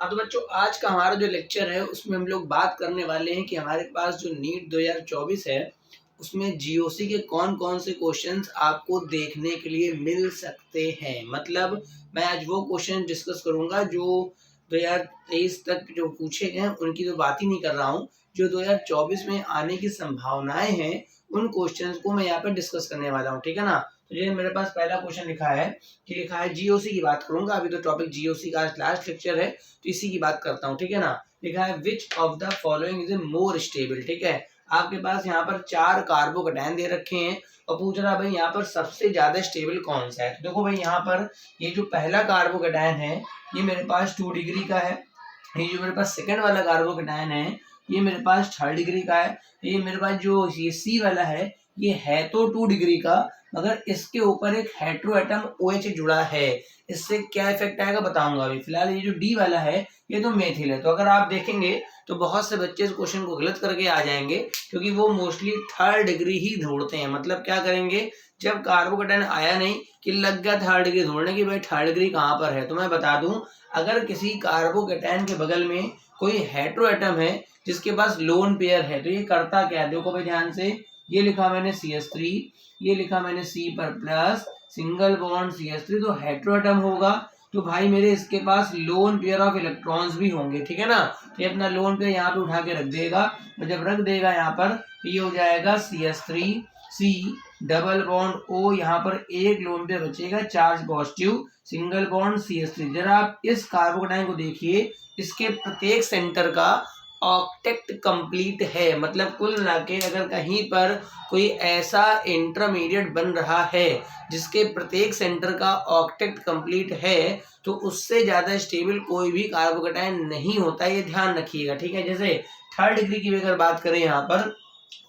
हाँ तो बच्चों, आज का हमारा जो लेक्चर है उसमें हम लोग बात करने वाले हैं कि हमारे पास जो नीट 2024 है उसमें जीओसी के कौन कौन से क्वेश्चंस आपको देखने के लिए मिल सकते हैं। मतलब मैं आज वो क्वेश्चन डिस्कस करूंगा जो 2023 तक जो पूछे गए हैं उनकी तो बात ही नहीं कर रहा हूँ। जो 2024 में आने की संभावनाएं हैं उन क्वेश्चंस को मैं यहाँ पे डिस्कस करने वाला हूँ, ठीक है ना। तो ये मेरे पास पहला क्वेश्चन लिखा है जीओसी की बात करूंगा। अभी तो टॉपिक जीओसी का लास्ट लेक्चर है तो इसी की बात करता हूँ, ठीक है ना। लिखा है विच of the following is a more stable, ठीक है। आपके पास यहाँ पर 4 कार्बोकैटायन दे रखे हैं और पूछ रहा भाई यहाँ पर सबसे ज्यादा स्टेबल कौन सा है। तो देखो भाई यहाँ पर ये जो पहला कार्बोकैटायन है ये मेरे पास 2 डिग्री का है। ये जो मेरे पास सेकंड वाला कार्बोकैटायन है ये मेरे पास 3rd डिग्री का है। ये मेरे पास जो ये सी वाला है ये है तो 2 डिग्री का, मगर इसके ऊपर एक हेटेरो एटम OH जुड़ा है। इससे क्या इफेक्ट आएगा बताऊंगा अभी। फिलहाल ये जो डी वाला है ये तो मेथिल है। तो अगर आप देखेंगे तो बहुत से बच्चे इस क्वेश्चन को गलत करके आ जाएंगे क्योंकि वो मोस्टली 3rd डिग्री ही ढूंढते हैं। मतलब क्या करेंगे, जब कार्बोकैटायन आया नहीं कि लग गया 3rd डिग्री ढूंढने की, भाई 3rd डिग्री कहाँ पर है। तो मैं बता दूं, अगर किसी कार्बोकैटायन के बगल में कोई हेटेरो एटम है जिसके पास लोन पेयर है तो ये करता क्या है, देखो भाई ध्यान से। ये लिखा मैंने CH3, ये लिखा मैंने C पर प्लस, सिंगल बॉन्ड CH3, तो हेटेरो एटम होगा। तो भाई मेरे इसके पास लोन पेयर ऑफ इलेक्ट्रॉन्स भी होंगे, ठीक है ना। तो ये अपना लोन पेयर यहाँ पे उठा के रख देगा और जब रख देगा यहाँ पर तो ये हो जाएगा CH3 C double bond O, यहाँ पर एक लोन पेयर बचेगा charge positive, single bond CH3। जरा आप इस कार्बोकैटायन को देखिए, इसके प्रत्येक सेंटर का ऑक्टेट कंप्लीट है। मतलब कुल मिला के अगर कहीं पर कोई ऐसा इंटरमीडिएट बन रहा है जिसके प्रत्येक सेंटर का ऑक्टेट कंप्लीट है तो उससे ज्यादा स्टेबल कोई भी कार्बोकैटायन नहीं होता, ये ध्यान रखिएगा, ठीक है। जैसे 3rd डिग्री की अगर बात करें यहाँ पर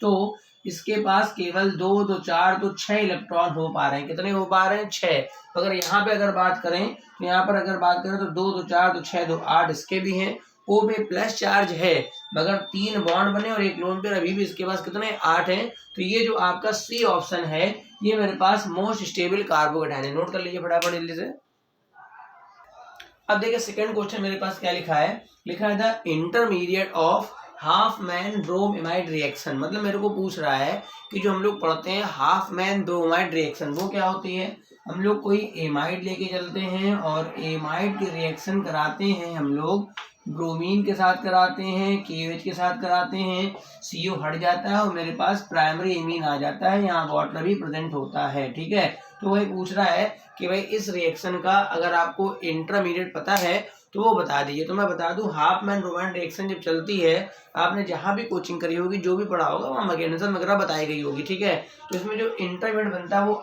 तो इसके पास केवल 2 2 4 तो 6 इलेक्ट्रॉन हो पा रहे हैं। कितने हो पा रहे हैं? 6। अगर यहाँ पे अगर बात करें तो यहाँ पर अगर बात करें तो 2 2 4 तो 6 2 8 इसके भी हैं। O पे प्लस चार्ज है मगर 3 बॉन्ड बने और एक लोन पेयर अभी भी इसके पास कितने 8 हैं। तो ये जो आपका C ऑप्शन है ये मेरे पास मोस्ट स्टेबल कार्बोकैटायन है। नोट कर लीजिए फटाफट जल्दी से। अब देखिए सेकंड क्वेश्चन मेरे पास क्या लिखा है the intermediate of half man bromide reaction. मतलब मेरे को पूछ रहा है कि जो हम लोग पढ़ते हैं हाफ मैन ब्रोमाइड रिएक्शन वो क्या होती है। हम लोग कोई एमाइड लेके चलते हैं और एमाइड की रिएक्शन कराते हैं, हम लोग ब्रोमीन के साथ कराते हैं, KOH के साथ कराते हैं, CO हट जाता है और मेरे पास प्राइमरी एमीन आ जाता है, यहाँ वाटर भी प्रेजेंट होता है, ठीक है। तो वही पूछ रहा है कि भाई इस रिएक्शन का अगर आपको इंटरमीडिएट पता है तो वो बता दीजिए। तो मैं बता दूं, हाफ मैन ब्रोमाइड रिएक्शन जब चलती है, आपने जहां भी कोचिंग करी होगी जो भी पढ़ा होगा वहां मैकेनिज्म वगैरह बताई गई होगी, ठीक है। तो इसमें जो इंटरमीडिएट बनता है वो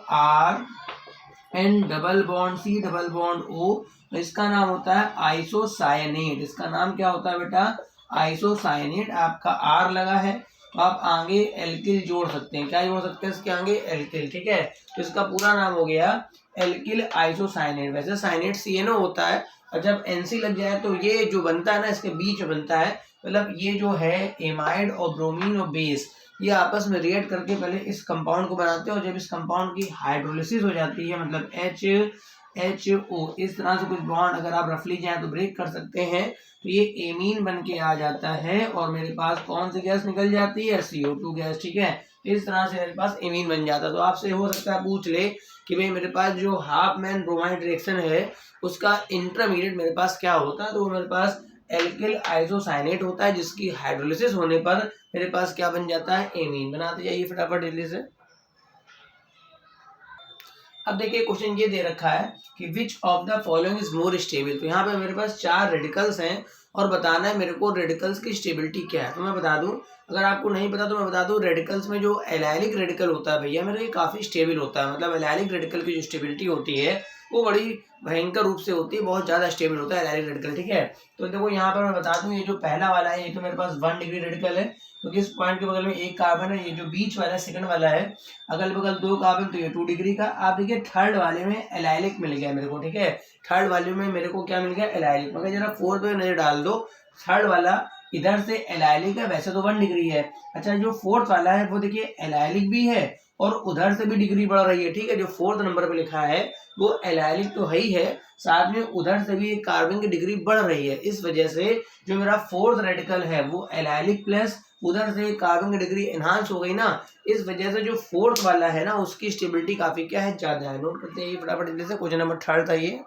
RN double bond C double bond O, इसका नाम होता है आइसोसायनेट। इसका नाम क्या होता है बेटा? आइसोसायनेट। आपका R लगा है तो आप आगे एल्किल जोड़ सकते हैं। क्या जोड़ सकते हैं इसके आगे? एल्किल, ठीक है। तो इसका पूरा नाम हो गया एल्किल आइसोसायनेट। वैसे साइनेट CNO होता है और जब NC लग जाए तो ये जो बनता है ना इसके बीच में बनता है। मतलब ये जो है एमाइड और ब्रोमीन और बेस ये आपस में रिएक्ट करके पहले इस कंपाउंड को बनाते हैं और जब इस कंपाउंड की हाइड्रोलिसिस हो जाती है, मतलब HO इस तरह से कुछ बॉन्ड अगर आप रफली जाए तो ब्रेक कर सकते हैं तो ये एमीन बन के आ जाता है और मेरे पास कौन सी गैस निकल जाती है? CO2 गैस, ठीक है। इस तरह से मेरे पास एमीन बन जाता है। तो आपसे हो सकता है पूछ ले कि भाई मेरे पास जो हाफ मैन ब्रोमाइड रिएक्शन है उसका इंटरमीडिएट मेरे पास क्या होता है। तो वो मेरे पास एल्किल आइसोसायनेट होता है जिसकी हाइड्रोलिसिस होने पर मेरे पास क्या बन जाता है? एमीन। बनाते जाइए फटाफट जल्दी से। अब देखिए क्वेश्चन ये दे रखा है कि which of the following is more stable. तो यहाँ पे मेरे पास 4 रेडिकल्स हैं और बताना है मेरे को रेडिकल्स की स्टेबिलिटी क्या है। तो मैं बता दूं, अगर आपको नहीं पता तो मैं बता दूं, रेडिकल्स में जो एलाइलिक रेडिकल होता है भैया मेरे ये काफी स्टेबल होता है। मतलब एलाइलिक रेडिकल की जो स्टेबिलिटी होती है वो बड़ी भयंकर रूप से होती है, बहुत ज्यादा स्टेबल होता है एलाइलिक रेडिकल, ठीक है। तो देखो यहाँ पर मैं बता दूं, ये जो पहला वाला है ये तो मेरे पास 1 डिग्री रेडिकल है क्योंकि इस पॉइंट के बगल में एक कार्बन है। ये जो बीच वाला है सेकंड वाला है, अगल बगल 2 कार्बन, तो ये 2 डिग्री का। आप देखिए 3rd वाले में एलाइलिक मिल गया मेरे को, ठीक है। 3rd वाले में मेरे को क्या मिल गया? एलाइलिक। मगर जरा 4th पे नजर डाल दो, 3rd वाला इधर से एलाइलिक है, वैसे तो 1 डिग्री है। अच्छा जो 4th वाला है वो देखिए एलाइलिक भी है और उधर से भी डिग्री बढ़ रही है, ठीक है। जो 4th नंबर पे लिखा है वो एलाइलिक तो है ही है, साथ में उधर से भी कार्बन की डिग्री बढ़ रही है। इस वजह से जो मेरा 4th रेडिकल है वो एलाइलिक प्लस उधर से कार्बन की डिग्री एनहांस हो गई ना, इस वजह से जो 4th वाला है ना उसकी स्टेबिलिटी काफी क्या है, ज्यादा है। नोट करते हैं फटाफट जल्दी से। क्वेश्चन नंबर 3 था ये।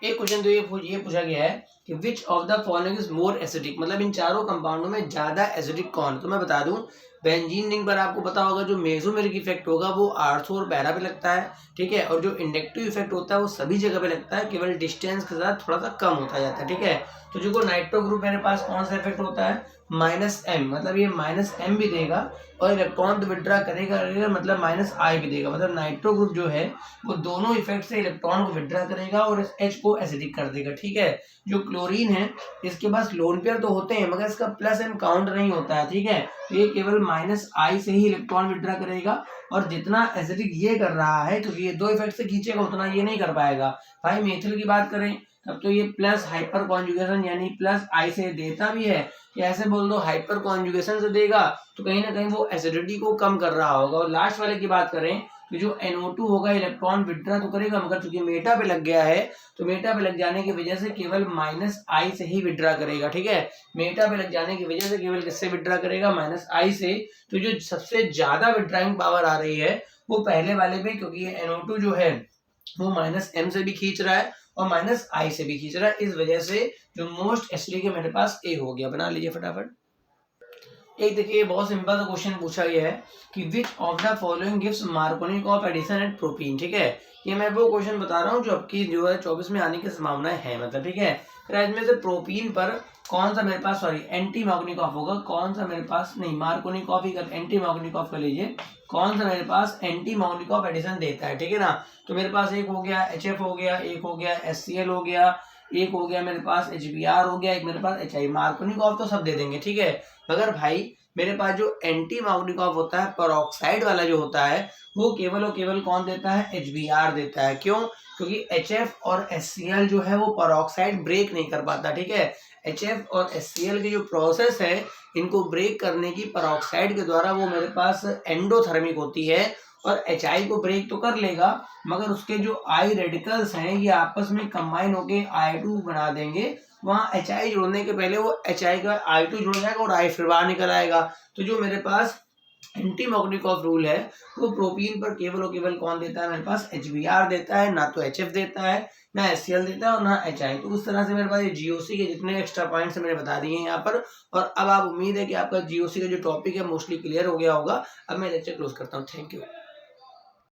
एक क्वेश्चन तो ये पूछा गया है कि which of the following is more acidic, मतलब इन चारों कंपाउंडों में ज्यादा एसिडिक कौन। तो मैं बता दूं, बेंजीन रिंग पर आपको पता होगा जो मेसोमेरिक इफेक्ट होगा वो आर्थो और पैरा पे लगता है, ठीक है। और जो इंडक्टिव इफेक्ट होता है वो सभी जगह पे लगता है, केवल डिस्टेंस के साथ थोड़ा सा कम होता जाता है, ठीक है। तो जो नाइट्रो ग्रुप मेरे पास कौन सा इफेक्ट होता है, -m, मतलब ये -m भी देगा और इलेक्ट्रॉन तो विड्रा करेगा मतलब -I भी देगा। मतलब नाइट्रो ग्रुप जो है वो दोनों इफेक्ट से इलेक्ट्रॉन को विड्रा करेगा और इस H को एसिडिक कर देगा, ठीक है। जो क्लोरीन है इसके पास लोन पेयर तो होते हैं मगर इसका +m काउंट नहीं होता है, ठीक है। तो ये केवल -I से ही इलेक्ट्रॉन विड्रा करेगा और जितना एसिडिक ये कर रहा है क्योंकि ये दो इफेक्ट से खींचेगा उतना ये नहीं कर पाएगा। भाई मेथिल की बात करें तब तो ये प्लस हाइपर कॉन्जुगेशन यानी +I से देता भी है, या ऐसे बोल दो हाइपर कॉन्जुगेशन से देगा, तो कहीं ना कहीं वो एसिडिटी को कम कर रहा होगा। और लास्ट वाले की बात करें तो जो NO2 होगा इलेक्ट्रॉन विड्रा तो करेगा मगर चूंकि मेटा पे लग गया है तो मेटा पे लग जाने की वजह से केवल -I से ही विड्रा करेगा, ठीक है। मेटा पे लग जाने की वजह से केवल किससे विड्रा करेगा, -I से। तो जो सबसे ज्यादा विड्राइंग पावर आ रही है वो पहले वाले पे, क्योंकि ये NO2 जो है वो -m से भी खींच रहा है और -I से भी खींच रहा है, इस वजह से जो मोस्ट एसिडिक है मेरे पास A हो गया। बना लीजिए फटाफट। एक देखिए बहुत सिंपल सा क्वेश्चन पूछा गया है कि which of the following gives Markovnikov addition at propene, ठीक है। ये मैं वो क्वेश्चन बता रहा हूँ जो आपकी 2024 में आने की संभावना है, मतलब, ठीक है। फिर इसमें से प्रोपीन पर कौन सा मेरे पास, सॉरी एंटी मार्कोनिकॉफ होगा, कौन सा मेरे पास, नहीं मार्कोनिकॉफ ही कर, एंटी मार्कोनिकॉफ कर लीजिए। कौन सा मेरे पास एंटी मार्कोनिकॉफ एडिशन देता है, ठीक है ना। तो मेरे पास एक हो गया HF हो गया, एक हो गया HCl हो गया, एक हो गया मेरे पास HBr हो गया, एक मेरे पास HI। मार्कोनिकॉफ तो सब दे देंगे, ठीक है। मगर भाई मेरे पास जो एंटी मार्कोनिकॉफ होता है पेरोक्साइड वाला जो होता है वो केवल और केवल कौन देता है, HBr देता है। क्यों, क्योंकि HF और HCl जो है वो पेरोक्साइड ब्रेक नहीं कर पाता, ठीक है। HF और HCl की जो प्रोसेस है इनको ब्रेक करने की पेरोक्साइड के द्वारा वो मेरे पास एंडोथर्मिक होती है, और HI को ब्रेक तो कर लेगा मगर उसके जो I रेडिकल्स हैं ये आपस में कंबाइन होके I2 बना देंगे। वहां HI जोड़ने के पहले वो HI का I2 जुड़ जाएगा और I फिर बाहर निकल आएगा। तो जो मेरे पास एंटी मार्कोनिकॉफ रूल है वो प्रोपीन पर केवल और केवल कौन देता है, मेरे पास HBr देता है, ना तो HF देता है, ना HCl देता है और ना HI। तो उस तरह से मेरे पास ये GOC के जितने एक्स्ट्रा पॉइंट्स मैंने बता दिए हैं यहाँ पर। और अब आप उम्मीद है कि आपका GOC का जो टॉपिक है मोस्टली क्लियर हो गया होगा। अब मैं लेक्चर क्लोज करता हूँ। Thank you.